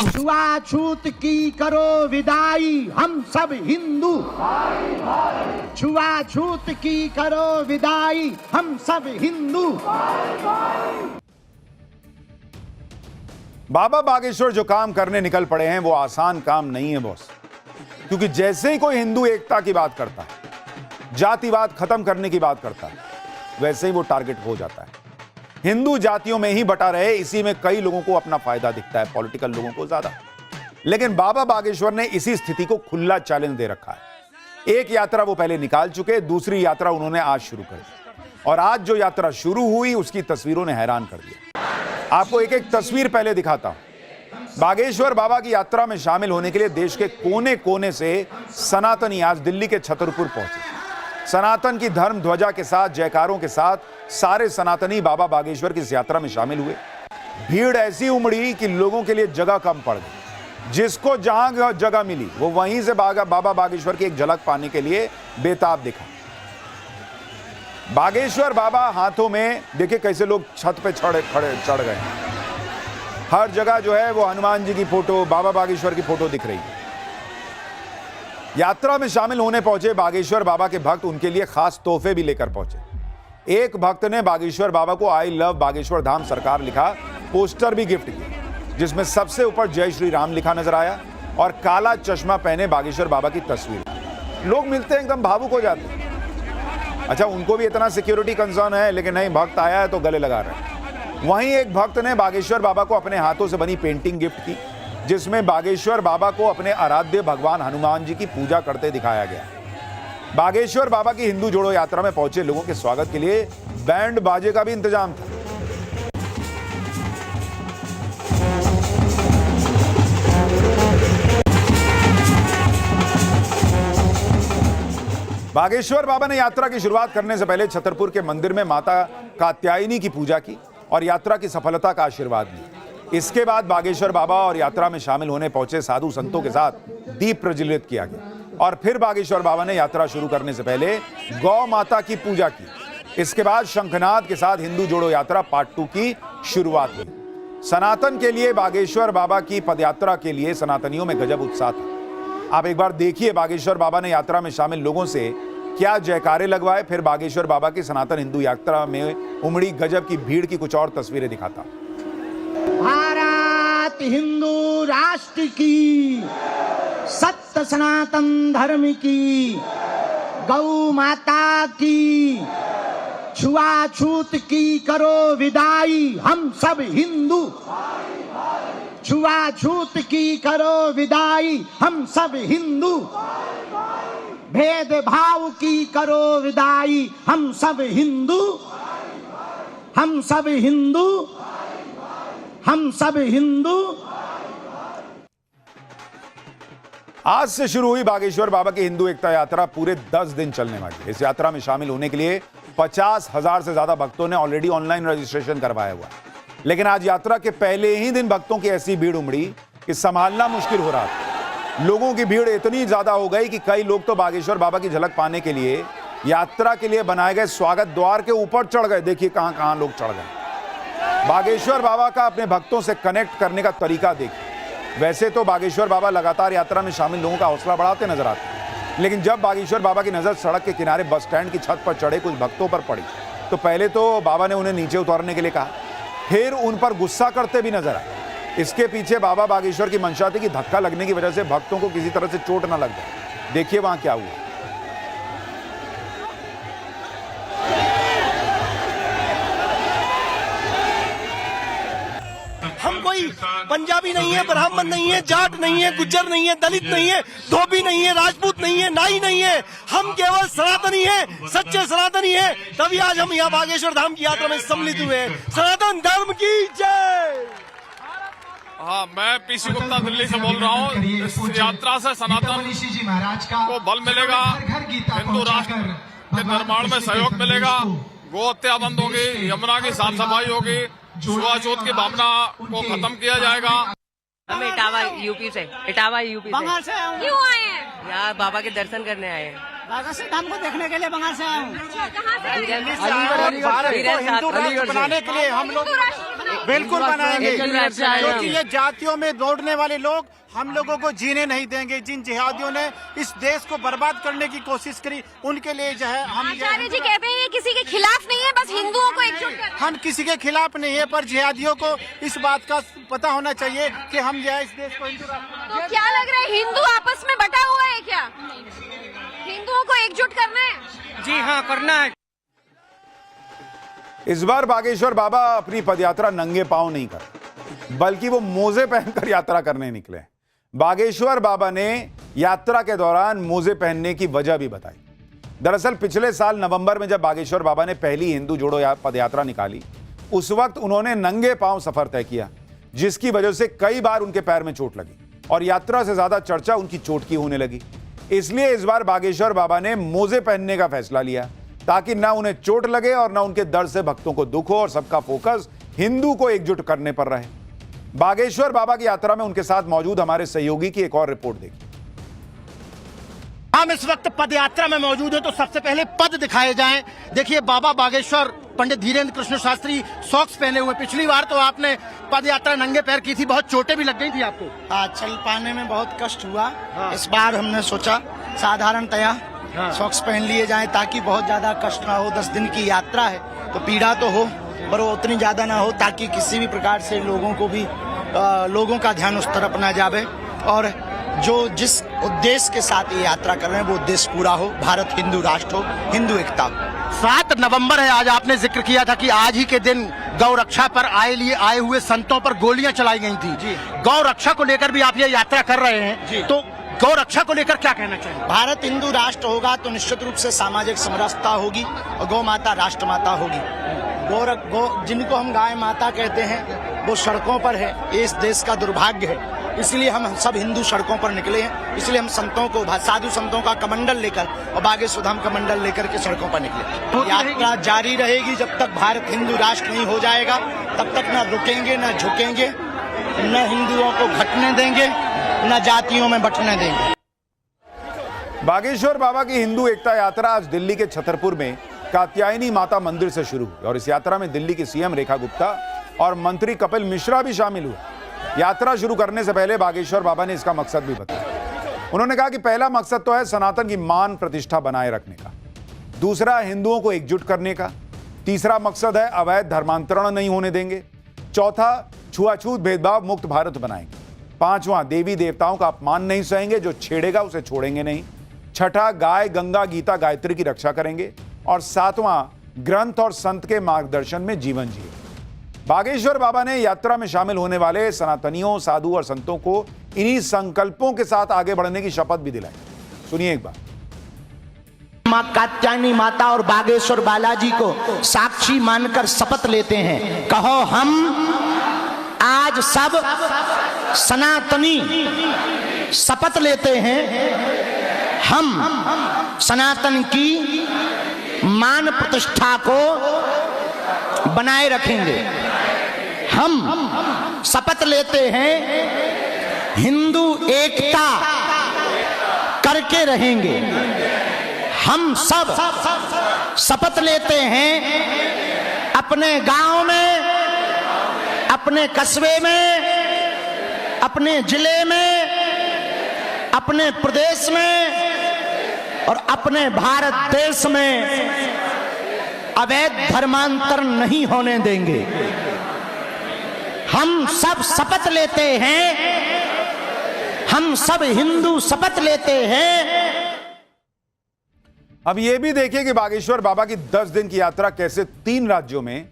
छुआछूत की करो विदाई हम सब हिंदू, छुआछूत की करो विदाई हम सब हिंदू। बाबा बागेश्वर जो काम करने निकल पड़े हैं वो आसान काम नहीं है बॉस, क्योंकि जैसे ही कोई हिंदू एकता की बात करता है, जातिवाद खत्म करने की बात करता है, वैसे ही वो टारगेट हो जाता है। हिंदू जातियों में ही बटा रहे, इसी में कई लोगों को अपना फायदा दिखता है, पॉलिटिकल लोगों को ज्यादा। लेकिन बाबा बागेश्वर ने इसी स्थिति को खुला चैलेंज दे रखा है। एक यात्रा वो पहले निकाल चुके, दूसरी यात्रा उन्होंने आज शुरू कर दी, और आज जो यात्रा शुरू हुई उसकी तस्वीरों ने हैरान कर दिया। आपको एक एक तस्वीर पहले दिखाता हूं। बागेश्वर बाबा की यात्रा में शामिल होने के लिए देश के कोने कोने से सनातनी आज दिल्ली के छतरपुर पहुंचे। सनातन की धर्म ध्वजा के साथ, जयकारों के साथ सारे सनातनी बाबा बागेश्वर की इस यात्रा में शामिल हुए। भीड़ ऐसी उमड़ी कि लोगों के लिए जगह कम पड़ गई। जिसको जहां जगह मिली वो वहीं से बाबा बागेश्वर की एक झलक पाने के लिए बेताब दिखा। बागेश्वर बाबा हाथों में देखिए कैसे लोग छत पे चढ़ गए। हर जगह जो है वो हनुमान जी की फोटो, बाबा बागेश्वर की फोटो दिख रही है। यात्रा में शामिल होने पहुंचे बागेश्वर बाबा के भक्त उनके लिए खास तोहफे भी लेकर पहुंचे। एक भक्त ने बागेश्वर बाबा को आई लव बागेश्वर धाम सरकार लिखा पोस्टर भी गिफ्ट किया, जिसमें सबसे ऊपर जय श्री राम लिखा नजर आया और काला चश्मा पहने बागेश्वर बाबा की तस्वीर। लोग मिलते हैं एकदम भावुक हो जाते हैं। अच्छा, उनको भी इतना सिक्योरिटी कंसर्न है, लेकिन नहीं, भक्त आया है तो गले लगा रहे हैं। वहीं एक भक्त ने बागेश्वर बाबा को अपने हाथों से बनी पेंटिंग गिफ्ट की, जिसमें बागेश्वर बाबा को अपने आराध्य भगवान हनुमान जी की पूजा करते दिखाया गया। बागेश्वर बाबा की हिंदू जोड़ो यात्रा में पहुंचे लोगों के स्वागत के लिए बैंड बाजे का भी इंतजाम था। बागेश्वर बाबा ने यात्रा की शुरुआत करने से पहले छतरपुर के मंदिर में माता कात्यायनी की पूजा की और यात्रा की सफलता का आशीर्वाद लिया। इसके बाद बागेश्वर बाबा और यात्रा में शामिल होने पहुंचे साधु संतों के साथ दीप प्रज्वलित किया गया और फिर बागेश्वर बाबा ने यात्रा शुरू करने से पहले गौ माता की पूजा की। इसके बाद शंखनाद के साथ हिंदू जोड़ो यात्रा पार्ट 2 की शुरुआत हुई। सनातन के लिए बागेश्वर बाबा की पदयात्रा के लिए सनातनियों में गजब उत्साह था। आप एक बार देखिए बागेश्वर बाबा ने यात्रा में शामिल लोगों से क्या जयकारे लगवाए, फिर बागेश्वर बाबा की सनातन हिंदू यात्रा में उमड़ी गजब की भीड़ की कुछ और तस्वीरें दिखाता। भारत हिंदू राष्ट्र की, सत्य सनातन धर्म की, गौ माता की, छुआछूत की करो विदाई हम सब हिंदू, छुआछूत की करो विदाई हम सब हिंदू, भेदभाव की करो विदाई हम सब हिंदू, हम सब हिंदू, हम सब हिंदू। आज से शुरू हुई बागेश्वर बाबा की हिंदू एकता यात्रा पूरे 10 दिन चलने वाली है। इस यात्रा में शामिल होने के लिए 50,000 से ज्यादा भक्तों ने ऑलरेडी ऑनलाइन रजिस्ट्रेशन करवाया हुआ है। लेकिन आज यात्रा के पहले ही दिन भक्तों की ऐसी भीड़ उमड़ी कि संभालना मुश्किल हो रहा था। लोगों की भीड़ इतनी ज्यादा हो गई कि कई लोग तो बागेश्वर बाबा की झलक पाने के लिए यात्रा के लिए बनाए गए स्वागत द्वार के ऊपर चढ़ गए। देखिए कहां कहां लोग चढ़ गए। बागेश्वर बाबा का अपने भक्तों से कनेक्ट करने का तरीका देखिए। वैसे तो बागेश्वर बाबा लगातार यात्रा में शामिल लोगों का हौसला बढ़ाते नजर आते हैं, लेकिन जब बागेश्वर बाबा की नजर सड़क के किनारे बस स्टैंड की छत पर चढ़े कुछ भक्तों पर पड़ी तो पहले तो बाबा ने उन्हें नीचे उतारने के लिए कहा, फिर उन पर गुस्सा करते भी नजर आए। इसके पीछे बाबा बागेश्वर की मंशा थी कि धक्का लगने की वजह से भक्तों को किसी तरह से चोट न लग जाए। देखिए वहां क्या हुआ। हम कोई पंजाबी नहीं है, ब्राह्मण नहीं है, जाट नहीं है, गुज्जर नहीं है, दलित नहीं है, धोबी नहीं है, राजपूत नहीं है, नाई नहीं है। हम केवल सनातनी है, सच्चे सनातनी है। तभी आज हम यहाँ बागेश्वर धाम की यात्रा में सम्मिलित हुए। सनातन धर्म की जय। हाँ, मैं पीसी गुप्ता दिल्ली से बोल रहा हूँ। इस यात्रा से सनातन को बल मिलेगा, हिंदू राष्ट्र के निर्माण में सहयोग मिलेगा, गो हत्या बंद होगी, यमुना की साफ सफाई होगी, छुआछूत की भावना को खत्म किया जाएगा। हम इटावा यूपी से बंगाल से क्यों आए हैं? यार बाबा के दर्शन करने आए हैं। बागेश्वर धाम को देखने के लिए बंगाल से आया हूँ। बनाने के लिए हम लोग बिल्कुल बनाएंगे, हिंदू राष्ट्र आएगा। क्योंकि ये जातियों में दौड़ने वाले लोग हम लोगों को जीने नहीं देंगे। जिन जिहादियों ने इस देश को बर्बाद करने की कोशिश करी, उनके लिए जो है हम आचार्य जी कहते हैं ये किसी के खिलाफ नहीं है, बस हिंदुओं को एकजुट करना है। हम किसी के खिलाफ नहीं है, पर जिहादियों को इस बात का पता होना चाहिए कि हम जो है इस देश को हिंदू राष्ट्र। तो क्या लग रहा है, हिंदू आपस में बटा हुआ है क्या? हिंदुओं को एकजुट करना है? जी हाँ, करना है। इस बार बागेश्वर बाबा अपनी पदयात्रा नंगे पांव नहीं कर, बल्कि वो मोजे पहनकर यात्रा करने निकले। बागेश्वर बाबा ने यात्रा के दौरान मोजे पहनने की वजह भी बताई। दरअसल पिछले साल नवंबर में जब बागेश्वर बाबा ने पहली हिंदू जोड़ो पदयात्रा निकाली, उस वक्त उन्होंने नंगे पांव सफर तय किया, जिसकी वजह से कई बार उनके पैर में चोट लगी और यात्रा से ज्यादा चर्चा उनकी चोट की होने लगी। इसलिए इस बार बागेश्वर बाबा ने मोजे पहनने का फैसला लिया, ताकि ना उन्हें चोट लगे और ना उनके दर्द से भक्तों को दुख हो और सबका फोकस हिंदू को एकजुट करने पर रहे। बागेश्वर बाबा की यात्रा में उनके साथ मौजूद हमारे सहयोगी की एक और रिपोर्ट देखिए। हम इस वक्त पद यात्रा में मौजूद है, तो सबसे पहले पद दिखाए जाएं। देखिए, बाबा बागेश्वर पंडित धीरेन्द्र कृष्ण शास्त्री सॉक्स पहने हुए। पिछली बार तो आपने पद यात्रा नंगे पैर की थी, बहुत चोटें भी लग गई थी आपको। हाँ, चल पाने में बहुत कष्ट हुआ। इस बार हमने सोचा साधारणतया सॉक्स पहन लिए जाएं, ताकि बहुत ज्यादा कष्ट ना हो। 10 दिन की यात्रा है तो पीड़ा तो हो, पर वो उतनी ज्यादा ना हो, ताकि किसी भी प्रकार से लोगों का ध्यान उस तरफ ना जावे, और जो जिस उद्देश्य के साथ ये यात्रा कर रहे हैं वो उद्देश्य पूरा हो। भारत हिंदू राष्ट्र हो, हिंदू एकता हो। 7 नवंबर है आज। आपने जिक्र किया था कि आज ही के दिन गौ रक्षा पर आए हुए संतों पर गोलियां चलाई गई थी। गौ रक्षा को लेकर भी आप ये यात्रा कर रहे हैं, तो गौ रक्षा को लेकर क्या कहना चाहिए? भारत हिंदू राष्ट्र होगा तो निश्चित रूप से सामाजिक समरसता होगी और गौ माता राष्ट्र माता होगी। गौ जिनको हम गाय माता कहते हैं वो सड़कों पर है, ये इस देश का दुर्भाग्य है। इसलिए हम सब हिंदू सड़कों पर निकले हैं। इसलिए हम संतों को, साधु संतों का कमंडल लेकर और बागेश्वर धाम कमंडल लेकर के सड़कों पर निकले। यात्रा जारी रहेगी जब तक भारत हिंदू राष्ट्र नहीं हो जाएगा, तब तक न रुकेंगे, न झुकेंगे, न हिंदुओं को घटने देंगे, न जातियों में बंटने देंगे। बागेश्वर बाबा की हिंदू एकता यात्रा आज दिल्ली के छतरपुर में कात्यायनी माता मंदिर से शुरू हुई और इस यात्रा में दिल्ली की सीएम रेखा गुप्ता और मंत्री कपिल मिश्रा भी शामिल हुए। यात्रा शुरू करने से पहले बागेश्वर बाबा ने इसका मकसद भी बताया। उन्होंने कहा कि पहला मकसद तो है सनातन की मान प्रतिष्ठा बनाए रखने का, दूसरा हिंदुओं को एकजुट करने का, तीसरा मकसद है अवैध धर्मांतरण नहीं होने देंगे, चौथा छुआछूत भेदभाव मुक्त भारत बनाएंगे, पांचवां देवी देवताओं का अपमान नहीं सहेंगे, जो छेड़ेगा उसे छोड़ेंगे नहीं, छठा गाय गंगा गीता गायत्री की रक्षा करेंगे और सातवां ग्रंथ और संत के मार्गदर्शन में जीवन जिए। बागेश्वर बाबा ने यात्रा में शामिल होने वाले सनातनियों, साधु और संतों को इन्हीं संकल्पों के साथ आगे बढ़ने की शपथ भी दिलाई। सुनिए एक बार। मां कात्यायनी माता और बागेश्वर बालाजी को साक्षी मानकर शपथ लेते हैं। कहो, हम आज सब सनातनी शपथ लेते हैं, हम सनातन की मान प्रतिष्ठा को बनाए रखेंगे। हम शपथ लेते हैं हिंदू एकता करके रहेंगे। हम सब शपथ लेते हैं अपने गांव में, अपने कस्बे में, अपने जिले में, अपने प्रदेश में और अपने भारत देश में अवैध धर्मांतरण नहीं होने देंगे। हम सब शपथ लेते हैं, हम सब हिंदू शपथ लेते हैं। अब यह भी देखिए कि बागेश्वर बाबा की 10 दिन की यात्रा कैसे 3 राज्यों में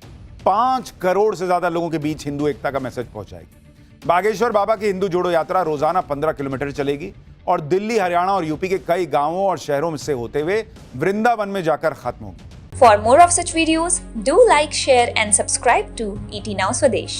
5 करोड़ से ज्यादा लोगों के बीच हिंदू एकता का मैसेज पहुंचाएगी। बागेश्वर बाबा की हिंदू जोड़ो यात्रा रोजाना 15 किलोमीटर चलेगी और दिल्ली, हरियाणा और यूपी के कई गांवों और शहरों से होते हुए वृंदावन में जाकर खत्म होगी। For more of such videos, do like, share and subscribe to ET Now Swadesh.